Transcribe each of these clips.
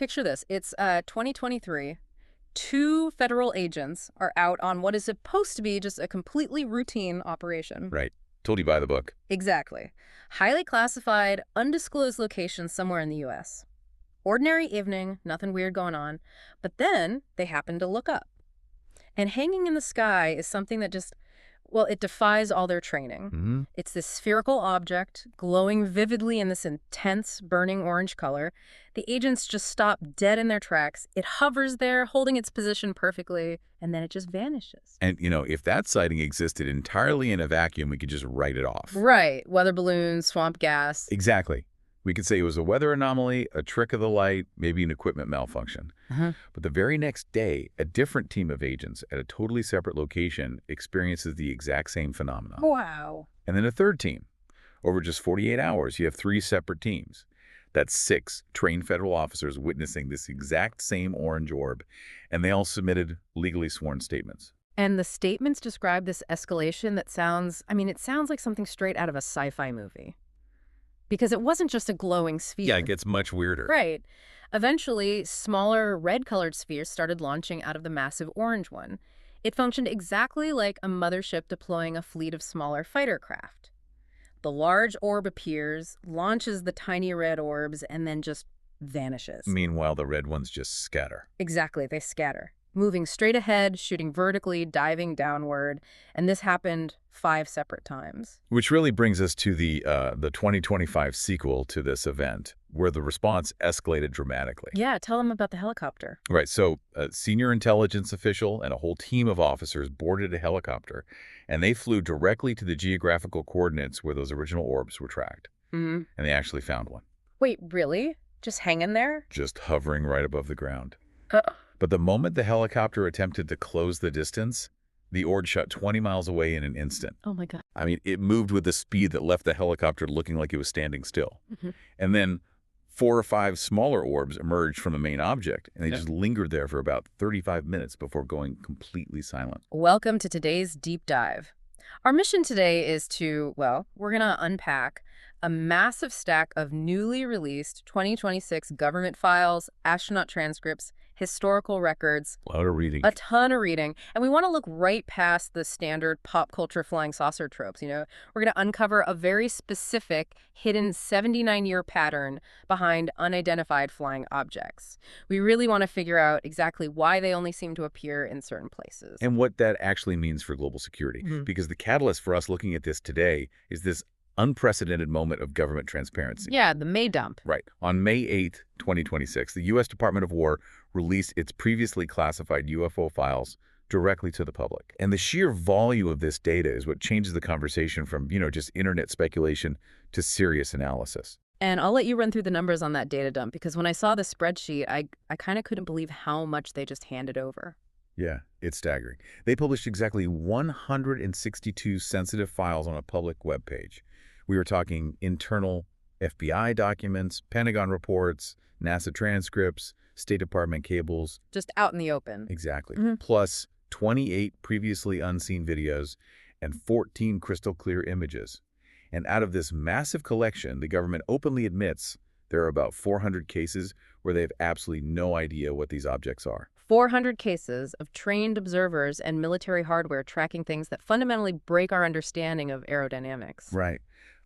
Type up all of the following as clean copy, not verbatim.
picture this. It's 2023. Two federal agents are out on what is supposed to be just a completely routine operation. Right. Told you by the book. Exactly. Highly classified, undisclosed location somewhere in the U.S. Ordinary evening, nothing weird going on. But then they happen to look up. And hanging in the sky is something that just, well, it defies all their training. Mm-hmm. It's this spherical object, glowing vividly in this intense, burning orange color. The agents just stop dead in their tracks. It hovers there, holding its position perfectly, and then it just vanishes. And, if that sighting existed entirely in a vacuum, we could just write it off. Right. Weather balloons, swamp gas. Exactly. We could say it was a weather anomaly, a trick of the light, maybe an equipment malfunction. But the very next day, a different team of agents at a totally separate location experiences the exact same phenomenon. Wow. And then a third team. Over just 48 hours, you have 3 separate teams. That's 6 trained federal officers witnessing this exact same orange orb, and they all submitted legally sworn statements. And the statements describe this escalation that sounds, it sounds like something straight out of a sci-fi movie. Because it wasn't just a glowing sphere. Yeah, it gets much weirder. Right. Eventually, smaller red-colored spheres started launching out of the massive orange one. It functioned exactly like a mothership deploying a fleet of smaller fighter craft. The large orb appears, launches the tiny red orbs, and then just vanishes. Meanwhile, the red ones just scatter. Exactly, they scatter. Moving straight ahead, shooting vertically, diving downward, and this happened 5 separate times. Which really brings us to the 2025 sequel to this event, where the response escalated dramatically. Yeah, tell them about the helicopter. Right, so a senior intelligence official and a whole team of officers boarded a helicopter, and they flew directly to the geographical coordinates where those original orbs were tracked. Mm-hmm. And they actually found one. Wait, really? Just hanging there? Just hovering right above the ground. Uh-oh. But the moment the helicopter attempted to close the distance, the orb shot 20 miles away in an instant. Oh, my God. It moved with a speed that left the helicopter looking like it was standing still. Mm-hmm. And then 4 or 5 smaller orbs emerged from the main object, and they just lingered there for about 35 minutes before going completely silent. Welcome to today's deep dive. Our mission today is to, we're going to unpack a massive stack of newly released 2026 government files, astronaut transcripts, historical records. A lot of reading. A ton of reading. And we want to look right past the standard pop culture flying saucer tropes. We're going to uncover a very specific, hidden 79-year pattern behind unidentified flying objects. We really want to figure out exactly why they only seem to appear in certain places. And what that actually means for global security. Mm-hmm. Because the catalyst for us looking at this today is this unprecedented moment of government transparency. Yeah, the May dump. Right. On May 8, 2026, the U.S. Department of War released its previously classified UFO files directly to the public. And the sheer volume of this data is what changes the conversation from, just internet speculation to serious analysis. And I'll let you run through the numbers on that data dump, because when I saw the spreadsheet, I kind of couldn't believe how much they just handed over. Yeah, it's staggering. They published exactly 162 sensitive files on a public webpage. We were talking internal FBI documents, Pentagon reports, NASA transcripts, State Department cables. Just out in the open. Exactly. Mm-hmm. Plus 28 previously unseen videos and 14 crystal clear images. And out of this massive collection, the government openly admits there are about 400 cases where they have absolutely no idea what these objects are. 400 cases of trained observers and military hardware tracking things that fundamentally break our understanding of aerodynamics. Right.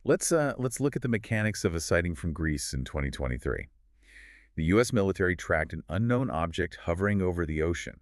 Let's look at the mechanics of a sighting from Greece in 2023. The U.S. military tracked an unknown object hovering over the ocean.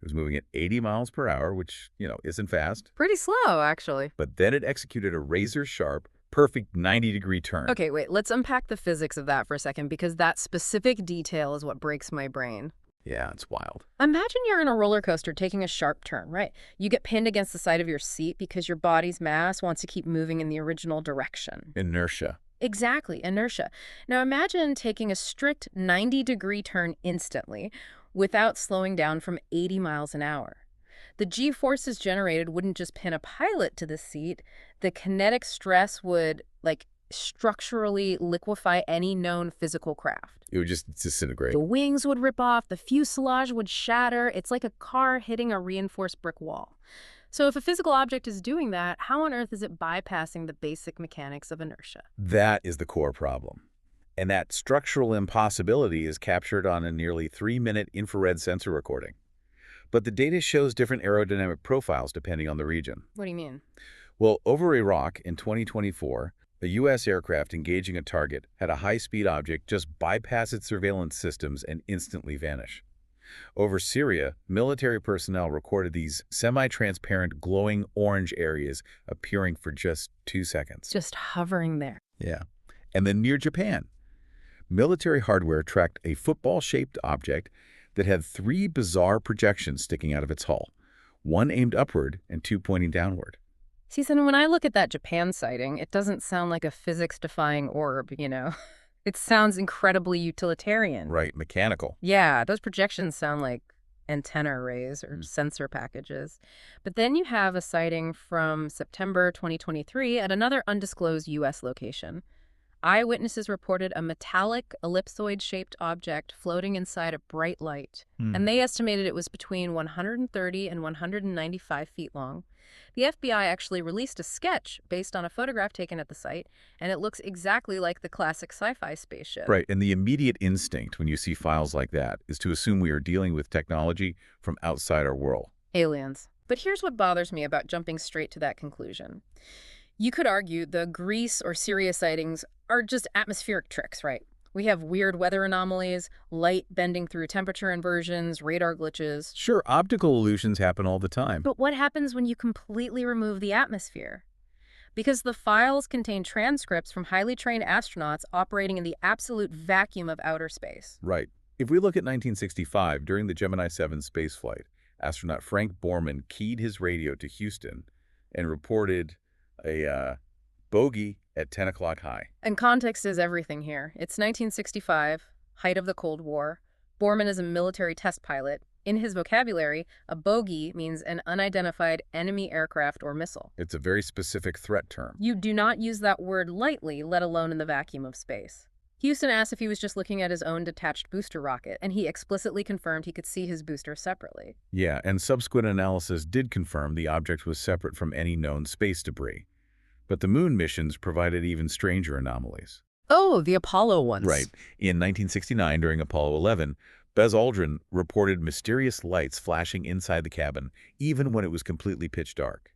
It was moving at 80 miles per hour, which, isn't fast. Pretty slow, actually. But then it executed a razor-sharp, perfect 90-degree turn. Okay, wait, let's unpack the physics of that for a second, because that specific detail is what breaks my brain. Yeah, it's wild. Imagine you're in a roller coaster taking a sharp turn, right? You get pinned against the side of your seat because your body's mass wants to keep moving in the original direction. Inertia. Exactly, inertia. Now imagine taking a strict 90-degree turn instantly without slowing down from 80 miles an hour. The G-forces generated wouldn't just pin a pilot to the seat. The kinetic stress would, structurally liquefy any known physical craft. It would just disintegrate. The wings would rip off, the fuselage would shatter. It's like a car hitting a reinforced brick wall. So if a physical object is doing that, how on earth is it bypassing the basic mechanics of inertia? That is the core problem. And that structural impossibility is captured on a nearly 3-minute infrared sensor recording. But the data shows different aerodynamic profiles depending on the region. What do you mean? Well, over Iraq in 2024, a U.S. aircraft engaging a target had a high-speed object just bypass its surveillance systems and instantly vanish. Over Syria, military personnel recorded these semi-transparent glowing orange areas appearing for just 2 seconds. Just hovering there. Yeah. And then near Japan, military hardware tracked a football-shaped object that had 3 bizarre projections sticking out of its hull, one aimed upward and 2 pointing downward. See, so when I look at that Japan sighting, it doesn't sound like a physics-defying orb, It sounds incredibly utilitarian. Right, mechanical. Yeah, those projections sound like antenna arrays or sensor packages. But then you have a sighting from September 2023 at another undisclosed U.S. location. Eyewitnesses reported a metallic, ellipsoid-shaped object floating inside a bright light, and they estimated it was between 130 and 195 feet long. The FBI actually released a sketch based on a photograph taken at the site, and it looks exactly like the classic sci-fi spaceship. Right, and the immediate instinct when you see files like that is to assume we are dealing with technology from outside our world. Aliens. But here's what bothers me about jumping straight to that conclusion. You could argue the Greece or Syria sightings are just atmospheric tricks, right? We have weird weather anomalies, light bending through temperature inversions, radar glitches. Sure, optical illusions happen all the time. But what happens when you completely remove the atmosphere? Because the files contain transcripts from highly trained astronauts operating in the absolute vacuum of outer space. Right. If we look at 1965, during the Gemini 7 spaceflight, astronaut Frank Borman keyed his radio to Houston and reported a bogey at 10 o'clock high. And context is everything here. It's 1965, height of the Cold War. Borman is a military test pilot. In his vocabulary, a bogey means an unidentified enemy aircraft or missile. It's a very specific threat term. You do not use that word lightly, let alone in the vacuum of space. Houston asked if he was just looking at his own detached booster rocket, and he explicitly confirmed he could see his booster separately. Yeah, and subsequent analysis did confirm the object was separate from any known space debris. But the moon missions provided even stranger anomalies. Oh, the Apollo ones. Right. In 1969, during Apollo 11, Buzz Aldrin reported mysterious lights flashing inside the cabin, even when it was completely pitch dark.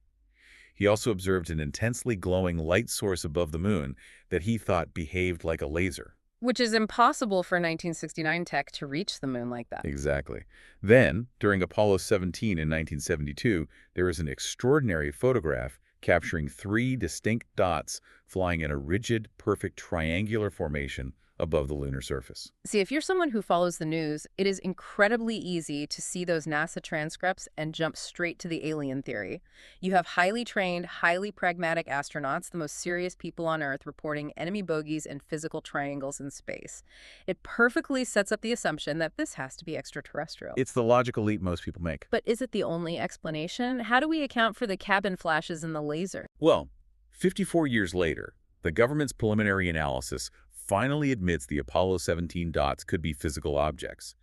He also observed an intensely glowing light source above the moon that he thought behaved like a laser. Which is impossible for 1969 tech to reach the moon like that. Exactly. Then, during Apollo 17 in 1972, there was an extraordinary photograph capturing 3 distinct dots flying in a rigid, perfect triangular formation above the lunar surface. See, if you're someone who follows the news, it is incredibly easy to see those NASA transcripts and jump straight to the alien theory. You have highly trained, highly pragmatic astronauts, the most serious people on Earth, reporting enemy bogeys and physical triangles in space. It perfectly sets up the assumption that this has to be extraterrestrial. It's the logical leap most people make. But is it the only explanation? How do we account for the cabin flashes and the laser? Well, 54 years later, the government's preliminary analysis finally admits the Apollo 17 dots could be physical objects,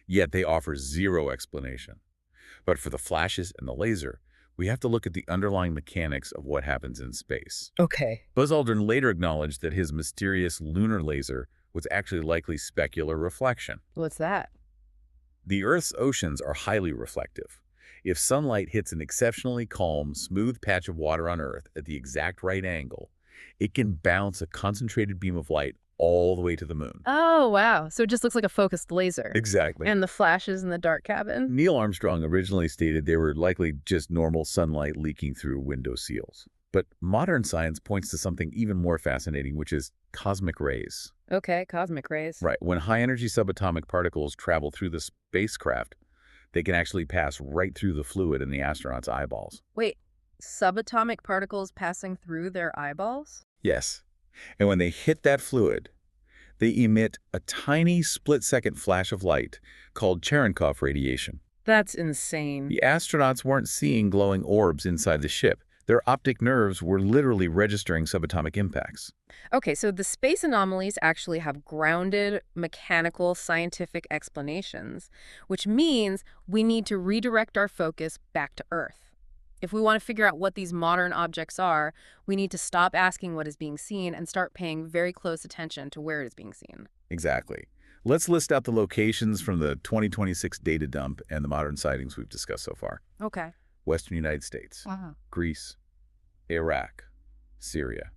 yet they offer zero explanation. But for the flashes and the laser, we have to look at the underlying mechanics of what happens in space. Okay. Buzz Aldrin later acknowledged that his mysterious lunar laser was actually likely specular reflection. What's that? The Earth's oceans are highly reflective. If sunlight hits an exceptionally calm, smooth patch of water on Earth at the exact right angle, it can bounce a concentrated beam of light all the way to the moon. Oh, wow. So it just looks like a focused laser. Exactly. And the flashes in the dark cabin? Neil Armstrong originally stated they were likely just normal sunlight leaking through window seals. But modern science points to something even more fascinating, which is cosmic rays. Okay, cosmic rays. Right. When high-energy subatomic particles travel through the spacecraft, they can actually pass right through the fluid in the astronaut's eyeballs. Wait, subatomic particles passing through their eyeballs? Yes. And when they hit that fluid, they emit a tiny split-second flash of light called Cherenkov radiation. That's insane. The astronauts weren't seeing glowing orbs inside the ship. Their optic nerves were literally registering subatomic impacts. Okay, so the space anomalies actually have grounded, mechanical, scientific explanations, which means we need to redirect our focus back to Earth. If we want to figure out what these modern objects are, we need to stop asking what is being seen and start paying very close attention to where it is being seen. Exactly. Let's list out the locations from the 2026 data dump and the modern sightings we've discussed so far. Okay. Western United States, Wow. Greece, Iraq, Syria,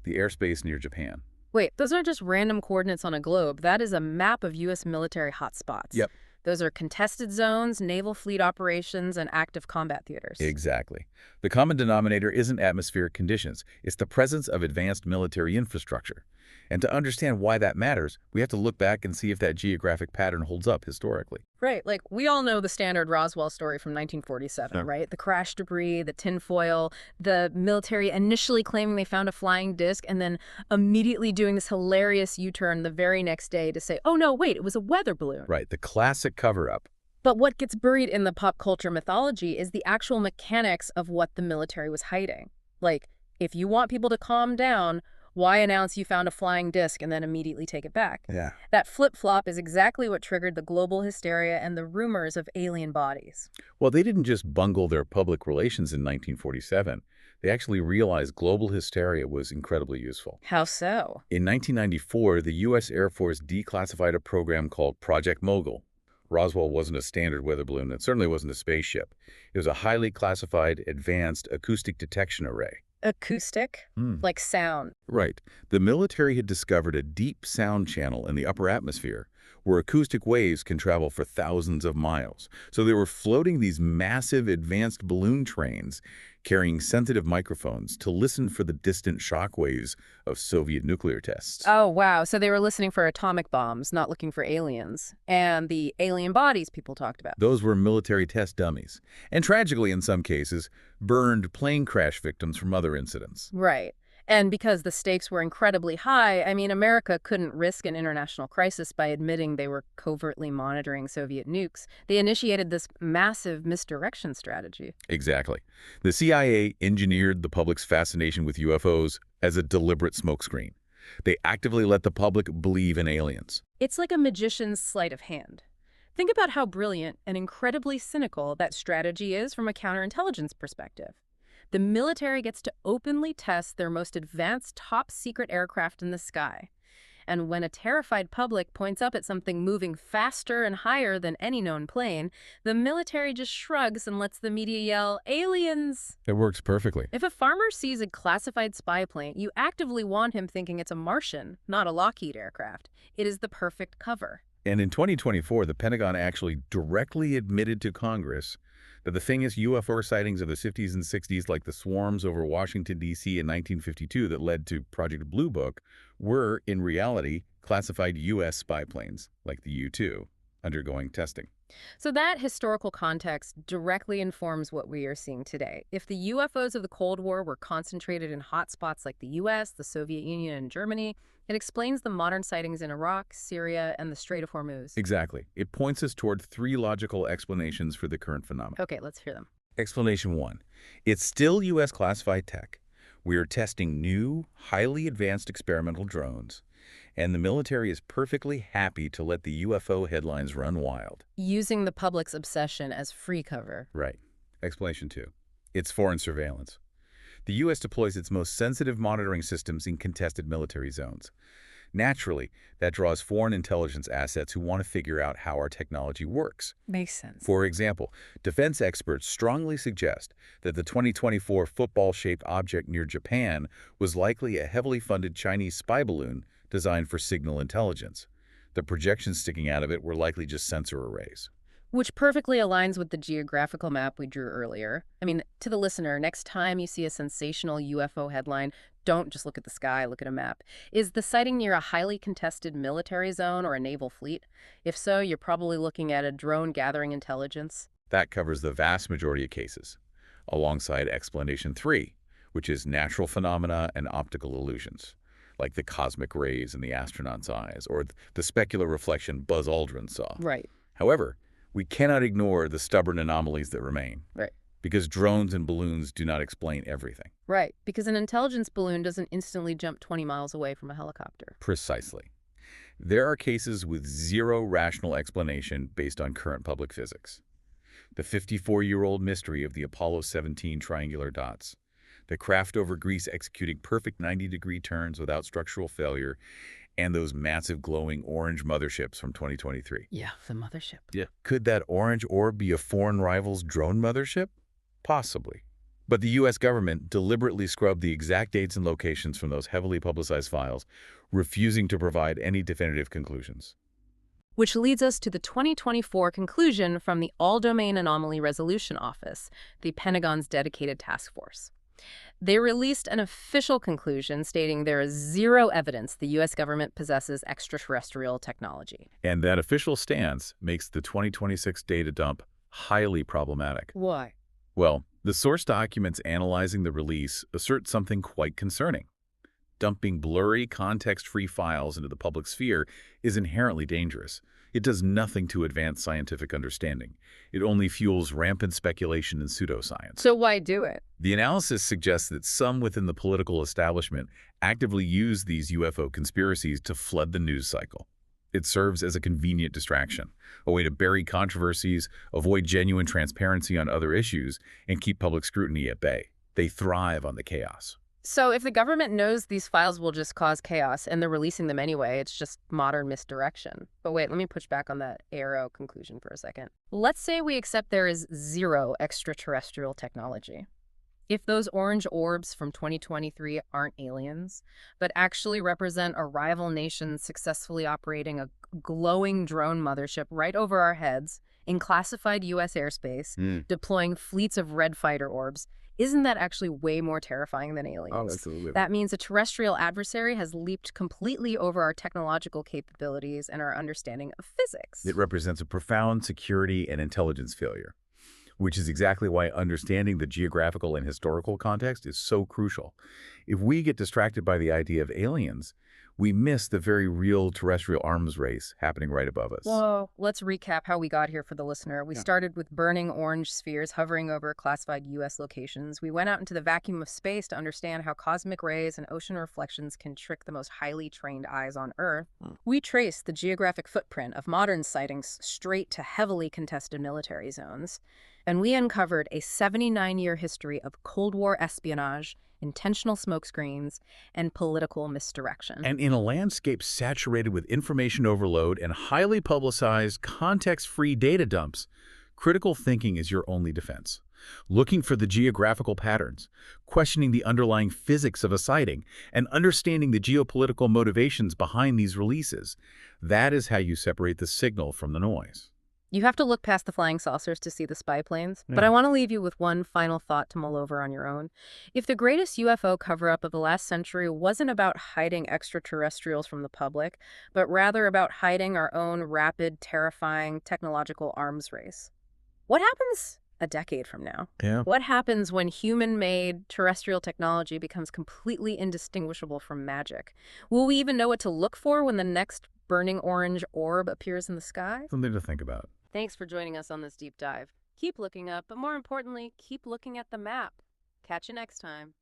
the airspace near Japan. Wait, those aren't just random coordinates on a globe. That is a map of U.S. military hotspots. Yep. Those are contested zones, naval fleet operations, and active combat theaters. Exactly. The common denominator isn't atmospheric conditions. It's the presence of advanced military infrastructure. And to understand why that matters, we have to look back and see if that geographic pattern holds up historically. Right, like we all know the standard Roswell story from 1947, Yeah. right? The crash debris, the tinfoil, the military initially claiming they found a flying disc and then immediately doing this hilarious U-turn the very next day to say, oh no, wait, it was a weather balloon. Right, the classic cover-up. But what gets buried in the pop culture mythology is the actual mechanics of what the military was hiding. Like, if you want people to calm down, why announce you found a flying disc and then immediately take it back? Yeah. That flip-flop is exactly what triggered the global hysteria and the rumors of alien bodies. Well, they didn't just bungle their public relations in 1947. They actually realized global hysteria was incredibly useful. How so? In 1994, the U.S. Air Force declassified a program called Project Mogul. Roswell wasn't a standard weather balloon. It certainly wasn't a spaceship. It was a highly classified, advanced acoustic detection array. Acoustic? Like sound. Right. The military had discovered a deep sound channel in the upper atmosphere where acoustic waves can travel for thousands of miles. So they were floating these massive advanced balloon trains carrying sensitive microphones to listen for the distant shock waves of Soviet nuclear tests. Oh, wow. So they were listening for atomic bombs, not looking for aliens. And the alien bodies people talked about. Those were military test dummies. And tragically, in some cases, burned plane crash victims from other incidents. Right. And because the stakes were incredibly high, I mean, America couldn't risk an international crisis by admitting they were covertly monitoring Soviet nukes. They initiated this massive misdirection strategy. Exactly. The CIA engineered the public's fascination with UFOs as a deliberate smokescreen. They actively let the public believe in aliens. It's like a magician's sleight of hand. Think about how brilliant and incredibly cynical that strategy is from a counterintelligence perspective. The military gets to openly test their most advanced top-secret aircraft in the sky. And when a terrified public points up at something moving faster and higher than any known plane, the military just shrugs and lets the media yell, aliens! It works perfectly. If a farmer sees a classified spy plane, you actively want him thinking it's a Martian, not a Lockheed aircraft. It is the perfect cover. And in 2024, the Pentagon actually directly admitted to Congress that the famous UFO sightings of the 50s and 60s, like the swarms over Washington, D.C. in 1952 that led to Project Blue Book, were, in reality, classified U.S. spy planes, like the U-2, undergoing testing. So that historical context directly informs what we are seeing today. If the UFOs of the Cold War were concentrated in hotspots like the U.S., the Soviet Union, and Germany, it explains the modern sightings in Iraq, Syria, and the Strait of Hormuz. Exactly. It points us toward three logical explanations for the current phenomenon. Okay, let's hear them. Explanation 1. It's still U.S. classified tech. We are testing new, highly advanced experimental drones, and the military is perfectly happy to let the UFO headlines run wild. Using the public's obsession as free cover. Right. Explanation 2. It's foreign surveillance. The U.S. deploys its most sensitive monitoring systems in contested military zones. Naturally, that draws foreign intelligence assets who want to figure out how our technology works. Makes sense. For example, defense experts strongly suggest that the 2024 football-shaped object near Japan was likely a heavily funded Chinese spy balloon designed for signal intelligence. The projections sticking out of it were likely just sensor arrays. Which perfectly aligns with the geographical map we drew earlier. I mean, to the listener, next time you see a sensational UFO headline, don't just look at the sky, look at a map. Is the sighting near a highly contested military zone or a naval fleet? If so, you're probably looking at a drone gathering intelligence. That covers the vast majority of cases, alongside explanation 3, which is natural phenomena and optical illusions, like the cosmic rays in the astronaut's eyes or the specular reflection Buzz Aldrin saw. Right. However, we cannot ignore the stubborn anomalies that remain. Right. Because drones and balloons do not explain everything. Right, because an intelligence balloon doesn't instantly jump 20 miles away from a helicopter. Precisely. There are cases with zero rational explanation based on current public physics. The 54-year-old mystery of the Apollo 17 triangular dots. The craft over Greece executing perfect 90-degree turns without structural failure, and those massive glowing orange motherships from 2023. Yeah, the mothership. Yeah. Could that orange orb be a foreign rival's drone mothership? Possibly. But the U.S. government deliberately scrubbed the exact dates and locations from those heavily publicized files, refusing to provide any definitive conclusions. Which leads us to the 2024 conclusion from the All-Domain Anomaly Resolution Office, the Pentagon's dedicated task force. They released an official conclusion stating there is zero evidence the U.S. government possesses extraterrestrial technology. And that official stance makes the 2026 data dump highly problematic. Why? Well, the source documents analyzing the release assert something quite concerning. Dumping blurry, context-free files into the public sphere is inherently dangerous. It does nothing to advance scientific understanding. It only fuels rampant speculation and pseudoscience. So why do it? The analysis suggests that some within the political establishment actively use these UFO conspiracies to flood the news cycle. It serves as a convenient distraction, a way to bury controversies, avoid genuine transparency on other issues, and keep public scrutiny at bay. They thrive on the chaos. So if the government knows these files will just cause chaos and they're releasing them anyway, it's just modern misdirection. But wait, let me push back on that arrow conclusion for a second. Let's say we accept there is zero extraterrestrial technology. If those orange orbs from 2023 aren't aliens, but actually represent a rival nation successfully operating a glowing drone mothership right over our heads in classified U.S. airspace, deploying fleets of red fighter orbs, isn't that actually way more terrifying than aliens? Oh, absolutely. That means a terrestrial adversary has leaped completely over our technological capabilities and our understanding of physics. It represents a profound security and intelligence failure, which is exactly why understanding the geographical and historical context is so crucial. If we get distracted by the idea of aliens, we miss the very real terrestrial arms race happening right above us. Whoa, let's recap how we got here for the listener. We started with burning orange spheres hovering over classified U.S. locations. We went out into the vacuum of space to understand how cosmic rays and ocean reflections can trick the most highly trained eyes on Earth. We traced the geographic footprint of modern sightings straight to heavily contested military zones. And we uncovered a 79-year history of Cold War espionage, intentional smokescreens, and political misdirection. And in a landscape saturated with information overload and highly publicized, context-free data dumps, critical thinking is your only defense. Looking for the geographical patterns, questioning the underlying physics of a sighting, and understanding the geopolitical motivations behind these releases. That is how you separate the signal from the noise. You have to look past the flying saucers to see the spy planes, but I want to leave you with one final thought to mull over on your own. If the greatest UFO cover-up of the last century wasn't about hiding extraterrestrials from the public, but rather about hiding our own rapid, terrifying technological arms race, what happens a decade from now? Yeah. What happens when human-made terrestrial technology becomes completely indistinguishable from magic? Will we even know what to look for when the next burning orange orb appears in the sky? Something to think about. Thanks for joining us on this deep dive. Keep looking up, but more importantly, keep looking at the map. Catch you next time.